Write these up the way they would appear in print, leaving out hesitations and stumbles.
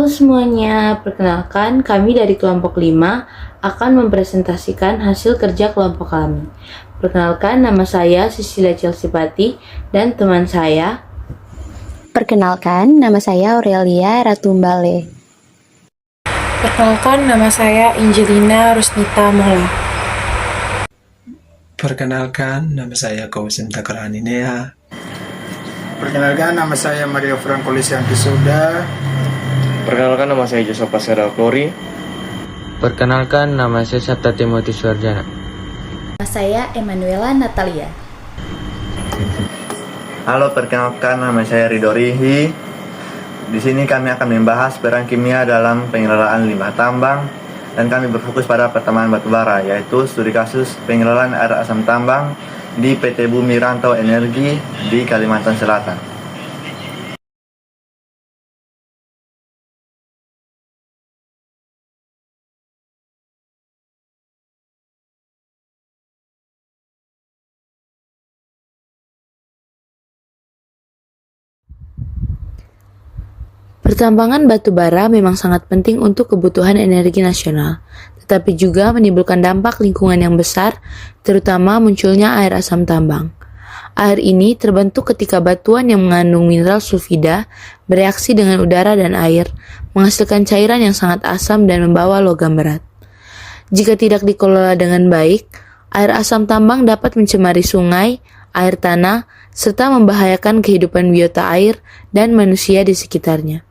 semuanya, perkenalkan kami dari kelompok 5 akan mempresentasikan hasil kerja kelompok kami. Perkenalkan, nama saya Sisilia Chelsipati dan teman saya. Perkenalkan, nama saya Aurelia Ratumbale. Perkenalkan, nama saya Angelina Rusnita Mola. Perkenalkan, nama saya Kausim Takraninea. Perkenalkan, nama saya Mario Franco Lisianti Suda. Perkenalkan, nama saya Joseph Pasera Klori. Perkenalkan, nama saya Sabta Timothy Suarjana. Nama saya Emanuela Natalia. Halo, perkenalkan, nama saya Ridho Rihi. Di sini kami akan membahas peran kimia dalam pengelolaan limbah tambang dan kami berfokus pada pertambangan batubara, yaitu studi kasus pengelolaan air asam tambang di PT Bumi Rantau Energi di Kalimantan Selatan. Pertambangan batu bara memang sangat penting untuk kebutuhan energi nasional, tetapi juga menimbulkan dampak lingkungan yang besar, terutama munculnya air asam tambang. Air ini terbentuk ketika batuan yang mengandung mineral sulfida bereaksi dengan udara dan air, menghasilkan cairan yang sangat asam dan membawa logam berat. Jika tidak dikelola dengan baik, air asam tambang dapat mencemari sungai, air tanah, serta membahayakan kehidupan biota air dan manusia di sekitarnya.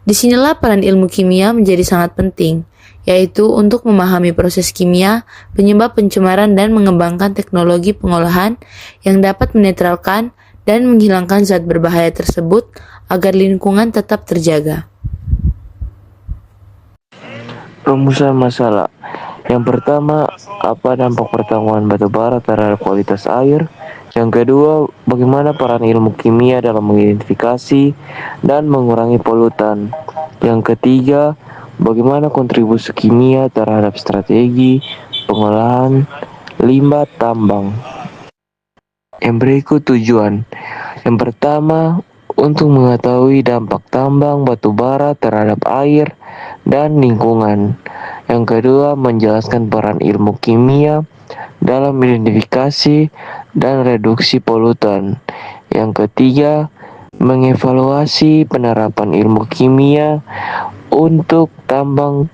Disinilah peran ilmu kimia menjadi sangat penting, yaitu untuk memahami proses kimia, penyebab pencemaran dan mengembangkan teknologi pengolahan yang dapat menetralkan dan menghilangkan zat berbahaya tersebut agar lingkungan tetap terjaga. Rumusan masalah. Yang pertama, apa dampak pertambangan batu bara terhadap kualitas air? Yang kedua, bagaimana peran ilmu kimia dalam mengidentifikasi dan mengurangi polutan? Yang ketiga, bagaimana kontribusi kimia terhadap strategi pengolahan limbah tambang? Yang berikut tujuan. Yang pertama, untuk mengetahui dampak tambang batu bara terhadap air dan lingkungan. Yang kedua, menjelaskan peran ilmu kimia dalam identifikasi dan reduksi polutan. Yang ketiga, mengevaluasi penerapan ilmu kimia untuk tambang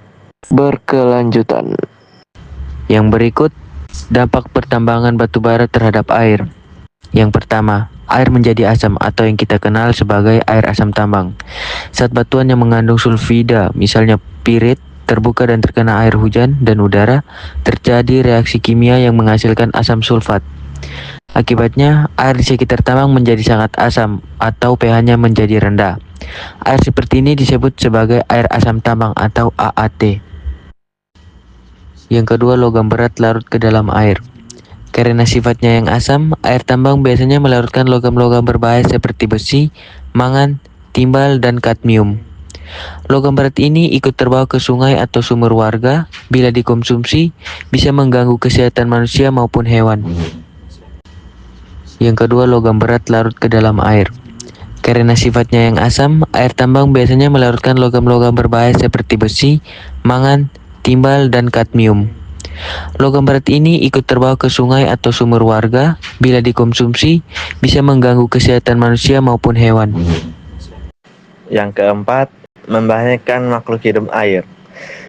berkelanjutan. Yang berikut, dampak pertambangan batu bara terhadap air. Yang pertama, air menjadi asam atau yang kita kenal sebagai air asam tambang. Saat batuan yang mengandung sulfida, misalnya pirit, terbuka dan terkena air hujan dan udara, terjadi reaksi kimia yang menghasilkan asam sulfat. Akibatnya, air di sekitar tambang menjadi sangat asam atau pH-nya menjadi rendah. Air seperti ini disebut sebagai air asam tambang atau AAT. Yang kedua, logam berat larut ke dalam air. Karena sifatnya yang asam, air tambang biasanya melarutkan logam-logam berbahaya seperti besi, mangan, timbal, dan kadmium. Logam berat ini ikut terbawa ke sungai atau sumur warga. Bila dikonsumsi, bisa mengganggu kesehatan manusia maupun hewan. Yang kedua, logam berat larut ke dalam air. Karena sifatnya yang asam, air tambang biasanya melarutkan logam-logam berbahaya seperti besi, mangan, timbal, dan kadmium. Logam berat ini ikut terbawa ke sungai atau sumur warga. Bila dikonsumsi, bisa mengganggu kesehatan manusia maupun hewan. Yang keempat, membahayakan makhluk hidup air.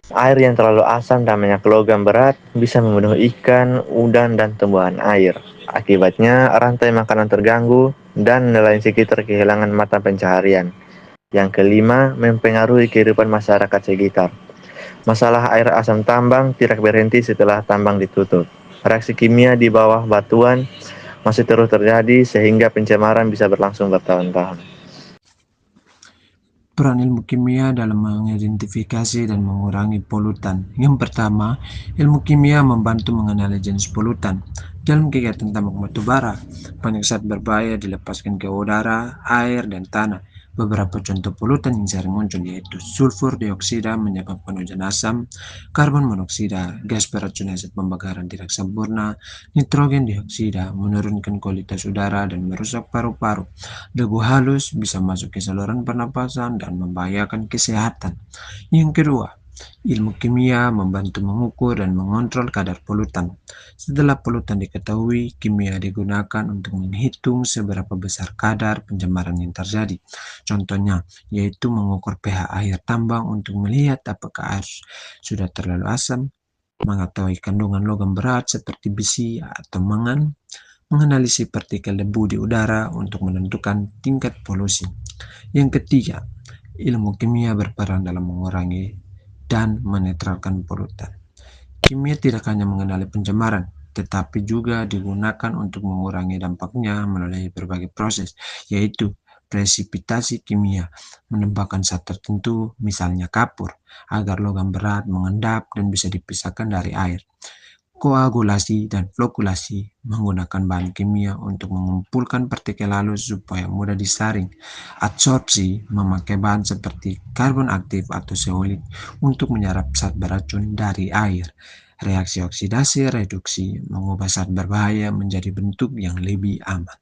Air yang terlalu asam dan banyak logam berat bisa membunuh ikan, udang, dan tumbuhan air. Akibatnya, rantai makanan terganggu dan nelayan sekitar kehilangan mata pencaharian. Yang kelima, mempengaruhi kehidupan masyarakat sekitar. Masalah air asam tambang tidak berhenti setelah tambang ditutup. Reaksi kimia di bawah batuan masih terus terjadi sehingga pencemaran bisa berlangsung bertahun-tahun. Peran ilmu kimia dalam mengidentifikasi dan mengurangi polutan. Yang pertama, ilmu kimia membantu mengenali jenis polutan. Dalam kegiatan tambang batu bara, banyak zat berbahaya dilepaskan ke udara, air, dan tanah. Beberapa contoh polutan yang sering muncul yaitu sulfur dioksida menyebabkan hujan asam, karbon monoksida, gas beracun hasil pembakaran tidak sempurna, nitrogen dioksida menurunkan kualitas udara dan merusak paru-paru. Debu halus bisa masuk ke saluran pernapasan dan membahayakan kesehatan. Yang kedua, ilmu kimia membantu mengukur dan mengontrol kadar polutan. Setelah polutan diketahui, kimia digunakan untuk menghitung seberapa besar kadar pencemaran yang terjadi. Contohnya, yaitu mengukur pH air tambang untuk melihat apakah air sudah terlalu asam, mengetahui kandungan logam berat seperti besi atau mangan, menganalisis partikel debu di udara untuk menentukan tingkat polusi. Yang ketiga, ilmu kimia berperan dalam mengurangi dan menetralkan polutan. Kimia tidak hanya mengenali pencemaran, tetapi juga digunakan untuk mengurangi dampaknya melalui berbagai proses, yaitu presipitasi kimia, menembakkan zat tertentu, misalnya kapur, agar logam berat mengendap dan bisa dipisahkan dari air. Koagulasi dan flokulasi menggunakan bahan kimia untuk mengumpulkan partikel halus supaya mudah disaring. Adsorpsi memakai bahan seperti karbon aktif atau zeolit untuk menyerap zat beracun dari air. Reaksi oksidasi reduksi mengubah zat berbahaya menjadi bentuk yang lebih aman.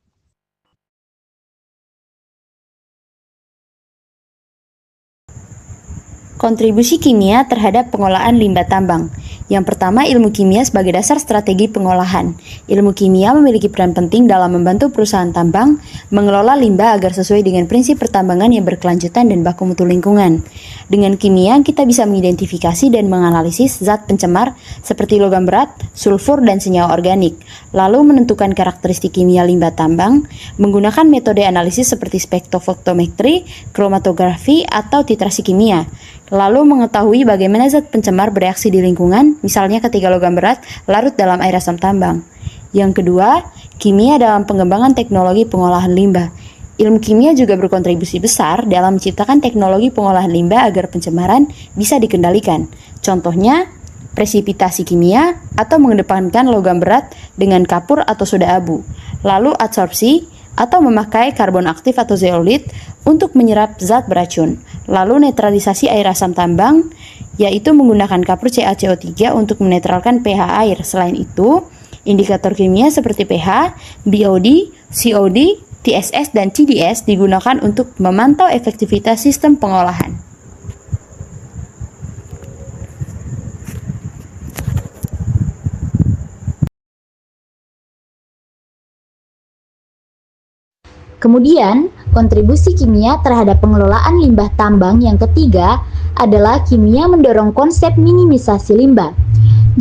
Kontribusi kimia terhadap pengolahan limbah tambang. Yang pertama, ilmu kimia sebagai dasar strategi pengolahan. Ilmu kimia memiliki peran penting dalam membantu perusahaan tambang mengelola limbah agar sesuai dengan prinsip pertambangan yang berkelanjutan dan baku mutu lingkungan. Dengan kimia, kita bisa mengidentifikasi dan menganalisis zat pencemar seperti logam berat, sulfur, dan senyawa organik, lalu menentukan karakteristik kimia limbah tambang menggunakan metode analisis seperti spektrofotometri, kromatografi, atau titrasi kimia. Lalu mengetahui bagaimana zat pencemar bereaksi di lingkungan, misalnya ketika logam berat larut dalam air asam tambang. Yang kedua, kimia dalam pengembangan teknologi pengolahan limbah. Ilmu kimia juga berkontribusi besar dalam menciptakan teknologi pengolahan limbah agar pencemaran bisa dikendalikan. Contohnya, presipitasi kimia atau mengedepankan logam berat dengan kapur atau soda abu. Lalu adsorpsi atau memakai karbon aktif atau zeolit untuk menyerap zat beracun. Lalu netralisasi air asam tambang, yaitu menggunakan kapur CaCO3 untuk menetralkan pH air. Selain itu, indikator kimia seperti pH, BOD, COD, TSS, dan TDS digunakan untuk memantau efektivitas sistem pengolahan. Kemudian, kontribusi kimia terhadap pengelolaan limbah tambang yang ketiga adalah kimia mendorong konsep minimisasi limbah.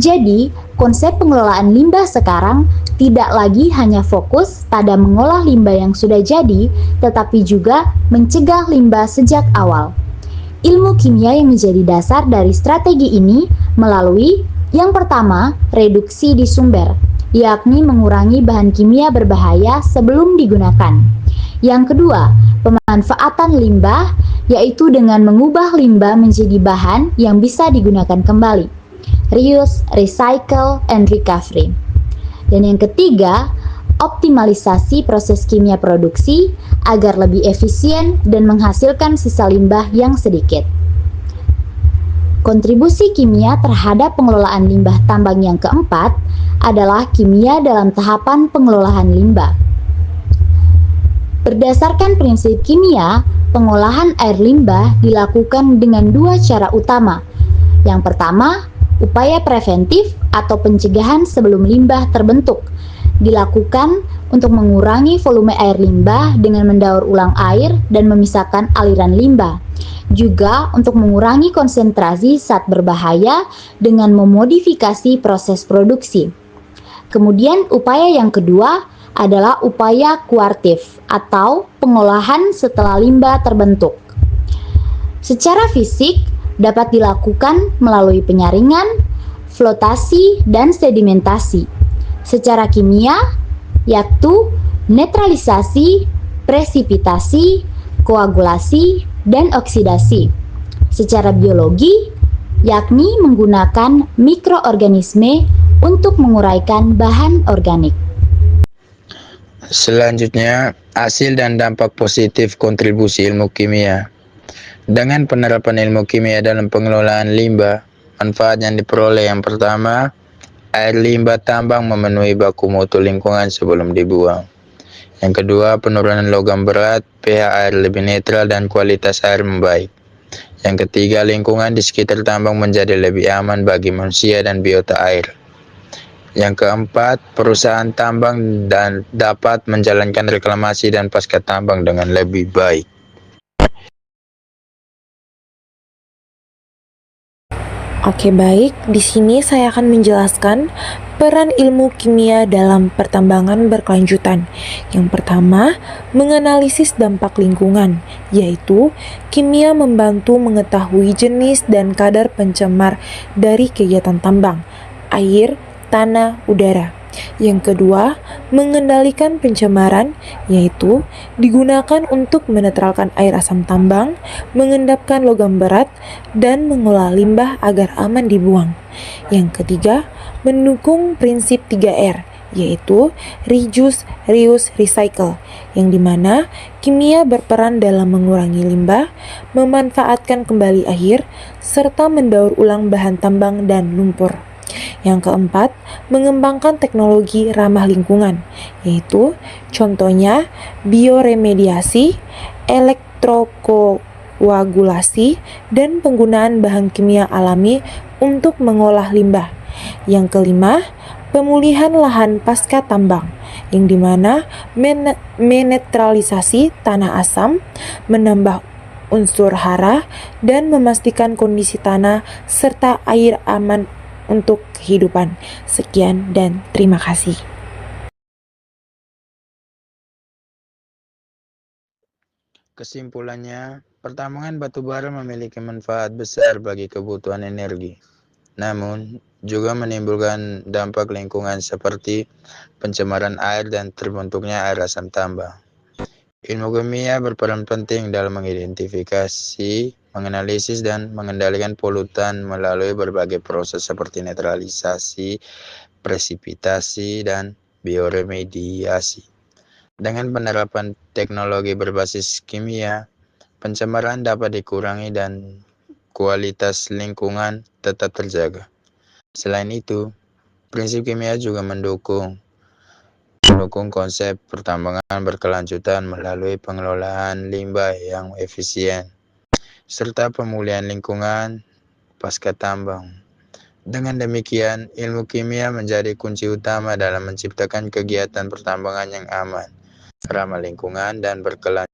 Jadi, konsep pengelolaan limbah sekarang tidak lagi hanya fokus pada mengolah limbah yang sudah jadi, tetapi juga mencegah limbah sejak awal. Ilmu kimia yang menjadi dasar dari strategi ini melalui yang pertama, reduksi di sumber, yakni mengurangi bahan kimia berbahaya sebelum digunakan. Yang kedua, pemanfaatan limbah, yaitu dengan mengubah limbah menjadi bahan yang bisa digunakan kembali. Reuse, recycle, and recovery. Dan yang ketiga, optimalisasi proses kimia produksi agar lebih efisien dan menghasilkan sisa limbah yang sedikit. Kontribusi kimia terhadap pengelolaan limbah tambang yang keempat adalah kimia dalam tahapan pengelolaan limbah. Berdasarkan prinsip kimia, pengolahan air limbah dilakukan dengan dua cara utama. Yang pertama, upaya preventif atau pencegahan sebelum limbah terbentuk, dilakukan untuk mengurangi volume air limbah dengan mendaur ulang air dan memisahkan aliran limbah. Juga untuk mengurangi konsentrasi zat berbahaya dengan memodifikasi proses produksi. Kemudian upaya yang kedua adalah upaya kuartif atau pengolahan setelah limbah terbentuk. Secara fisik dapat dilakukan melalui penyaringan, flotasi, dan sedimentasi. Secara kimia, yaitu netralisasi, presipitasi, koagulasi, dan oksidasi. Secara biologi, yakni menggunakan mikroorganisme untuk menguraikan bahan organik. Selanjutnya, hasil dan dampak positif kontribusi ilmu kimia. Dengan penerapan ilmu kimia dalam pengelolaan limbah, manfaat yang diperoleh yang pertama, air limbah tambang memenuhi baku mutu lingkungan sebelum dibuang. Yang kedua, penurunan logam berat, pH air lebih netral dan kualitas air membaik. Yang ketiga, lingkungan di sekitar tambang menjadi lebih aman bagi manusia dan biota air. Yang keempat, perusahaan tambang dapat menjalankan reklamasi dan pasca tambang dengan lebih baik. Oke, baik. Di sini saya akan menjelaskan peran ilmu kimia dalam pertambangan berkelanjutan. Yang pertama, menganalisis dampak lingkungan, yaitu kimia membantu mengetahui jenis dan kadar pencemar dari kegiatan tambang, air, tanah, udara. Yang kedua, mengendalikan pencemaran, yaitu digunakan untuk menetralkan air asam tambang, mengendapkan logam berat, dan mengolah limbah agar aman dibuang. Yang ketiga, mendukung prinsip 3R, yaitu reduce, reuse, recycle, yang dimana kimia berperan dalam mengurangi limbah, memanfaatkan kembali air, serta mendaur ulang bahan tambang dan lumpur. Yang keempat, mengembangkan teknologi ramah lingkungan, yaitu contohnya bioremediasi, elektrokoagulasi, dan penggunaan bahan kimia alami untuk mengolah limbah. Yang kelima, pemulihan lahan pasca tambang, yang dimana menetralisasi tanah asam, menambah unsur hara, dan memastikan kondisi tanah serta air aman untuk kehidupan. Sekian dan terima kasih. Kesimpulannya, pertambangan batu bara memiliki manfaat besar bagi kebutuhan energi. Namun, juga menimbulkan dampak lingkungan seperti pencemaran air dan terbentuknya air asam tambang. Ilmu kimia berperan penting dalam mengidentifikasi, menganalisis, dan mengendalikan polutan melalui berbagai proses seperti netralisasi, presipitasi, dan bioremediasi. Dengan penerapan teknologi berbasis kimia, pencemaran dapat dikurangi dan kualitas lingkungan tetap terjaga. Selain itu, prinsip kimia juga mendukung konsep pertambangan berkelanjutan melalui pengelolaan limbah yang efisien, serta pemulihan lingkungan pasca tambang. Dengan demikian, ilmu kimia menjadi kunci utama dalam menciptakan kegiatan pertambangan yang aman, ramah lingkungan, dan berkelanjutan.